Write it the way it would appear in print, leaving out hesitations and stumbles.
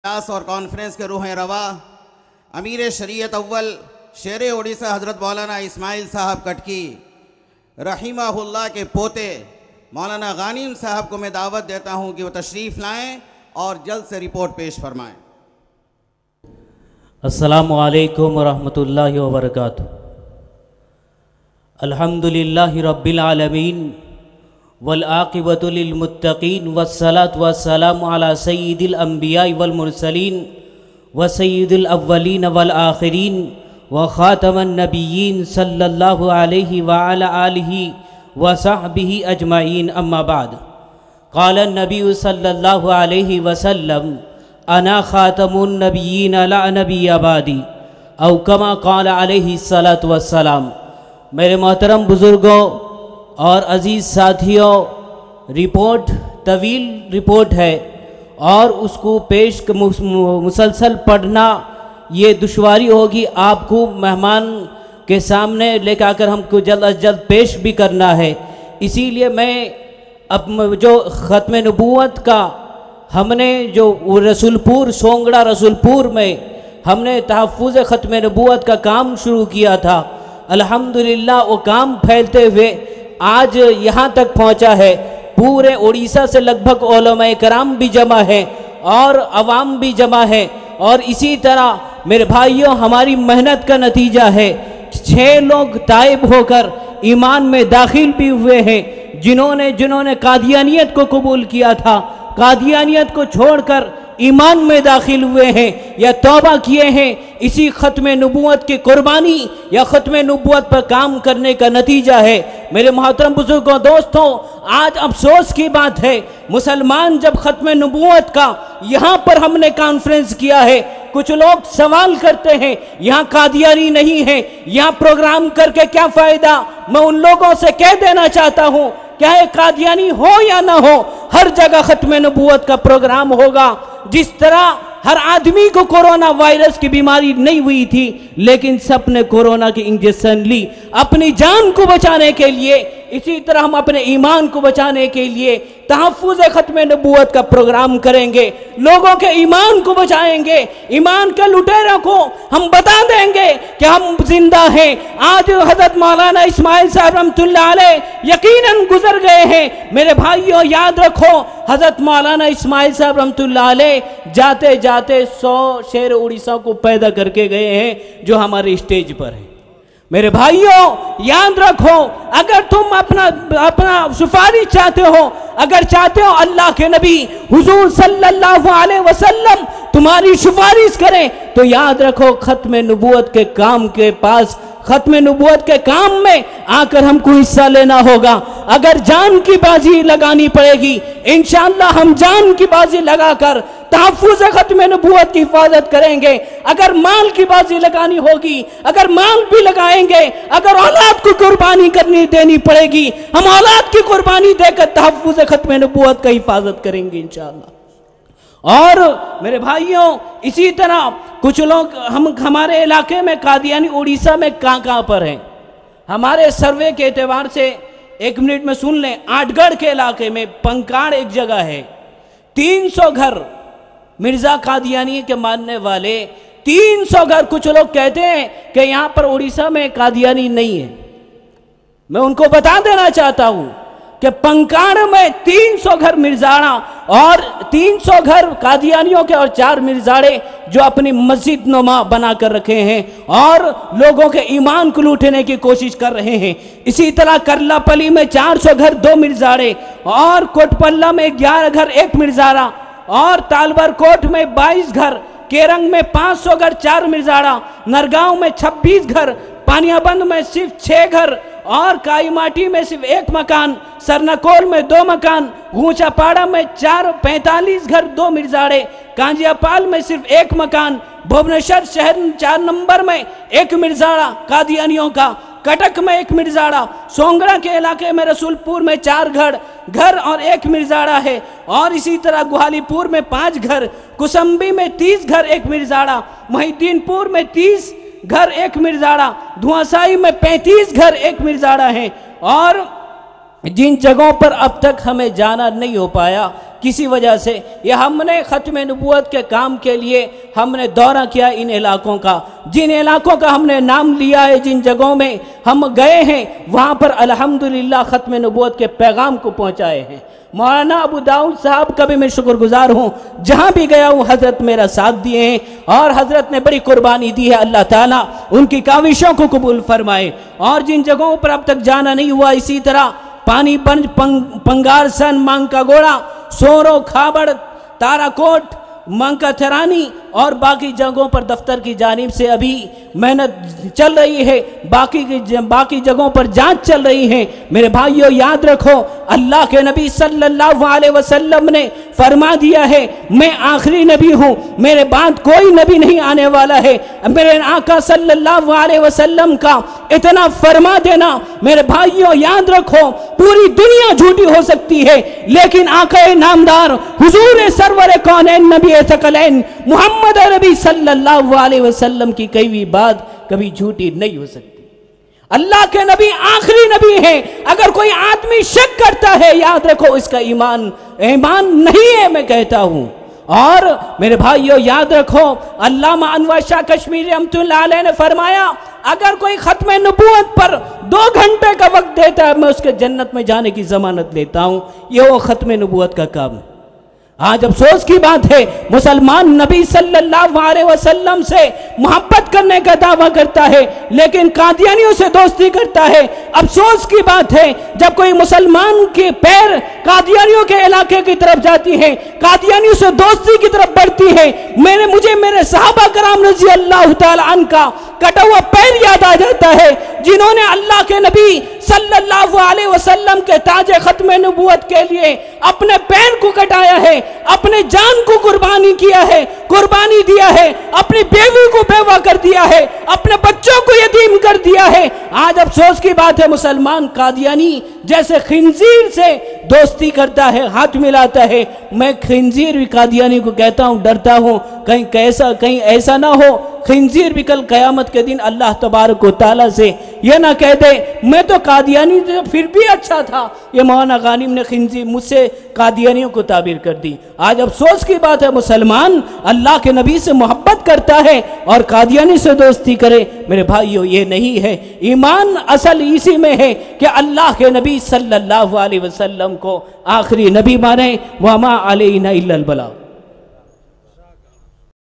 اجلاس اور کانفرنس کے روح روا امیر شریعت اول شیر اڑیسہ حضرت مولانا اسماعیل صاحب کٹکی رحمہ اللہ کے پوتے مولانا غانم صاحب کو میں دعوت دیتا ہوں کہ وہ تشریف لائیں اور جلد سے رپورٹ پیش فرمائیں۔ السلام علیکم ورحمۃ اللہ وبرکاتہ۔ الحمدللہ رب العالمین والعاقبۃ للمتقین والصلاة والسلام علی سید الانبیاء والمرسلین وسید الاولین والآخرین وخاتم النبیین صلی اللہ علیہ وعلی آلہ وصحبہ اجمعین، اما بعد۔ قال النبی صلی اللہ علیہ وسلم انا خاتم النبیین لا نبی بعدی، او کما قال علیہ الصلاۃ والسلام۔ میرے محترم بزرگوں اور عزیز ساتھیوں، رپورٹ طویل رپورٹ ہے اور اس کو مسلسل پڑھنا یہ دشواری ہوگی، آپ کو مہمان کے سامنے لے کے آ کر ہم کو جلد از جلد پیش بھی کرنا ہے۔ اسی لیے میں اب جو ختم نبوت کا ہم نے جو رسول پور سونگڑا رسول پور میں ہم نے تحفظ ختم نبوت کا کام شروع کیا تھا، الحمدللہ وہ کام پھیلتے ہوئے آج یہاں تک پہنچا ہے۔ پورے اڑیسہ سے لگ بھگ علماء کرام بھی جمع ہے اور عوام بھی جمع ہے، اور اسی طرح میرے بھائیوں ہماری محنت کا نتیجہ ہے 6 لوگ تائب ہو کر ایمان میں داخل بھی ہوئے ہیں، جنہوں نے قادیانیت کو قبول کیا تھا، قادیانیت کو چھوڑ کر ایمان میں داخل ہوئے ہیں یا توبہ کیے ہیں۔ اسی ختم نبوت کی قربانی یا ختم نبوت پر کام کرنے کا نتیجہ ہے۔ میرے محترم بزرگوں دوستوں، آج افسوس کی بات ہے، مسلمان جب ختم نبوت کا یہاں پر ہم نے کانفرنس کیا ہے، کچھ لوگ سوال کرتے ہیں یہاں قادیانی نہیں ہے، یہاں پروگرام کر کے کیا فائدہ؟ میں ان لوگوں سے کہہ دینا چاہتا ہوں، چاہے قادیانی ہو یا نہ ہو، ہر جگہ ختم نبوت کا پروگرام ہوگا۔ جس طرح ہر آدمی کو کورونا وائرس کی بیماری نہیں ہوئی تھی، لیکن سب نے کورونا کی انجیکشن لی اپنی جان کو بچانے کے لیے، اسی طرح ہم اپنے ایمان کو بچانے کے لیے تحفظ ختم نبوت کا پروگرام کریں گے، لوگوں کے ایمان کو بچائیں گے، ایمان کے لٹیروں کو ہم بتا دیں گے کہ ہم زندہ ہیں۔ آج حضرت مولانا اسماعیل صاحب رحمۃ اللہ علیہ یقیناً گزر گئے ہیں۔ میرے بھائیوں یاد رکھو، حضرت مولانا اسماعیل صاحب رحمۃ اللہ علیہ جاتے جاتے 100 شیر اڑیسہ کو پیدا کر کے گئے ہیں جو ہمارے اسٹیج پر ہیں۔ میرے بھائیوں یاد رکھو، اگر تم اپنا سفارش چاہتے ہو، اگر چاہتے ہو اللہ کے نبی حضور صلی اللہ علیہ وسلم تمہاری سفارش کریں، تو یاد رکھو ختم نبوت کے کام کے پاس، ختم نبوت کے کام میں آ کر ہم کو حصہ لینا ہوگا۔ اگر جان کی بازی لگانی پڑے گی، انشاءاللہ ہم جان کی بازی لگا کر تحفظ ختم نبوت کی حفاظت کریں گے۔ اگر مال کی بازی لگانی ہوگی، اگر مال بھی لگائیں گے، اگر اولاد کو قربانی دینی پڑے گی، ہم اولاد کی قربانی دے کر تحفظ ختم نبوت کا حفاظت کریں گے انشاءاللہ۔ اور میرے بھائیوں اسی طرح کچھ لوگ ہمارے علاقے میں قادیانی اڑیسہ میں کہاں پر ہیں، ہمارے سروے کے اعتبار سے 1 منٹ میں سن لیں، آٹھ گڑھ کے علاقے میں پنکاڑ ایک جگہ ہے، 300 گھر مرزا قادیانی کے ماننے والے، 300 گھر۔ کچھ لوگ کہتے ہیں کہ یہاں پر اڑیسہ میں قادیانی نہیں ہے، میں ان کو بتا دینا چاہتا ہوں کہ پنکاڑ میں 300 گھر مرزاڑا اور 300 گھر قادیانیوں کے اور 4 مرزاڑے جو اپنی مسجد نما بنا کر رکھے ہیں اور لوگوں کے ایمان کو لوٹنے کی کوشش کر رہے ہیں۔ اسی طرح کرلا پلی میں 400 گھر 2 مرزاڑے، اور کوٹ پلہ میں 11 گھر 1 مرزاڑا، اور تالبر کوٹ میں 22 گھر، کیرنگ میں 500 گھر 4 مرزاڑا، نرگاؤں میں 26 گھر، پانیا بند میں صرف 6 گھر، اور کائی ماٹی میں صرف 1 مکان، سرنکول میں 2 مکان، گونچا پاڑا میں 45 گھر 2 مرزاڑے، کانجیا پال میں صرف 1 مکان، بھوبنیشور شہر 4 نمبر میں 1 مرزاڑا قادیانیوں کا، کٹک میں 1 مرزاڑا، سونگڑا کے علاقے میں رسول پور میں 4 گھر اور 1 مرزاڑا ہے، اور اسی طرح گوہالی پور میں 5 گھر، کسمبی میں 30 گھر 1 مرزاڑا، محی الدین پور میں 30 گھر 1 مرزاڑا، دھواسائی میں 35 گھر 1 مرزاڑا ہیں، اور جن جگہوں پر اب تک ہمیں جانا نہیں ہو پایا کسی وجہ سے، یہ ہم نے ختم نبوت کے کام کے لیے ہم نے دورہ کیا ان علاقوں کا، جن علاقوں کا ہم نے نام لیا ہے، جن جگہوں میں ہم گئے ہیں وہاں پر الحمدللہ ختم نبوت کے پیغام کو پہنچائے ہیں۔ مولانا ابو داؤد صاحب کا بھی میں شکر گزار ہوں، جہاں بھی گیا ہوں حضرت میرا ساتھ دیے ہیں اور حضرت نے بڑی قربانی دی ہے، اللہ تعالیٰ ان کی کاوشوں کو قبول فرمائے۔ اور جن جگہوں پر اب تک جانا نہیں ہوا، اسی طرح پانی پنج، پنگار سن، مانکا گوڑا، سورو، کھابڑ، تارا کوٹ، مانکا تھرانی اور باقی جگہوں پر دفتر کی جانب سے ابھی محنت چل رہی ہے، باقی جگہوں پر جانچ چل رہی ہے۔ میرے بھائیو یاد رکھو، اللہ کے نبی صلی اللہ علیہ وسلم نے فرما دیا ہے میں آخری نبی ہوں، میرے بعد کوئی نبی نہیں آنے والا ہے۔ میرے آقا صلی اللہ علیہ وسلم کا اتنا فرما دینا، میرے بھائیو یاد رکھو، پوری دنیا جھوٹی ہو سکتی ہے لیکن آقا نامدار حضور سرور کونین نبی ثقلین محمد عربی صلی اللہ علیہ وسلم کی کئی بھی بات کبھی جھوٹی نہیں ہو سکتی۔ اللہ کے نبی آخری نبی ہیں، اگر کوئی آدمی شک کرتا ہے یاد رکھو اس کا ایمان نہیں ہے، میں کہتا ہوں۔ اور میرے بھائیو یاد رکھو، علامہ انور شاہ کشمیری رحمۃ اللہ علیہ نے فرمایا اگر کوئی ختم نبوت پر 2 گھنٹے کا وقت دیتا ہے میں اس کے جنت میں جانے کی ضمانت لیتا ہوں، یہ وہ ختم نبوت کا کام ہے۔ آج افسوس کی بات ہے، مسلمان نبی صلی اللہ علیہ وسلم سے محبت کرنے کا دعویٰ کرتا ہے لیکن قادیانیوں سے دوستی کرتا ہے۔ افسوس کی بات ہے جب کوئی مسلمان کے پیر قادیانیوں کے علاقے کی طرف جاتی ہے، قادیانیوں سے دوستی کی طرف بڑھتی ہے، مجھے میرے صحابہ کرام رضی اللہ تعالی عنہ کا کٹا ہوا پیر یاد آ جاتا ہے، جنہوں نے اللہ کے نبی صلی اللہ علیہ وسلم کے تاج ختم نبوت کے لیے اپنے پیر کو کٹایا ہے، اپنے جان کو قربانی کیا ہے، قربانی دیا ہے، اپنی بیوی کو بیوہ کر دیا ہے، اپنے بچوں کو یتیم کر دیا ہے۔ آج افسوس کی بات ہے مسلمان قادیانی جیسے خنزیر سے دوستی کرتا ہے، ہاتھ ملاتا ہے۔ میں خنزیر بھی قادیانی کو کہتا ہوں، ڈرتا ہوں کہیں ایسا نہ ہو خنزیر بھی کل قیامت کے دن اللہ تبارک و تعالیٰ سے یہ نہ کہہ دے میں تو قادیانی سے پھر بھی اچھا تھا۔ یہ مولانا غانم نے خنزیر مجھ سے قادیانیوں کو تعبیر کر دی۔ آج افسوس کی بات ہے مسلمان اللہ کے نبی سے محبت کرتا ہے اور قادیانی سے دوستی کرے۔ میرے بھائیو یہ نہیں ہے، ایمان اصل اسی میں ہے کہ اللہ کے نبی صلی اللہ علیہ وسلم کو آخری نبی مانیں، وما علینا الا البلاغ۔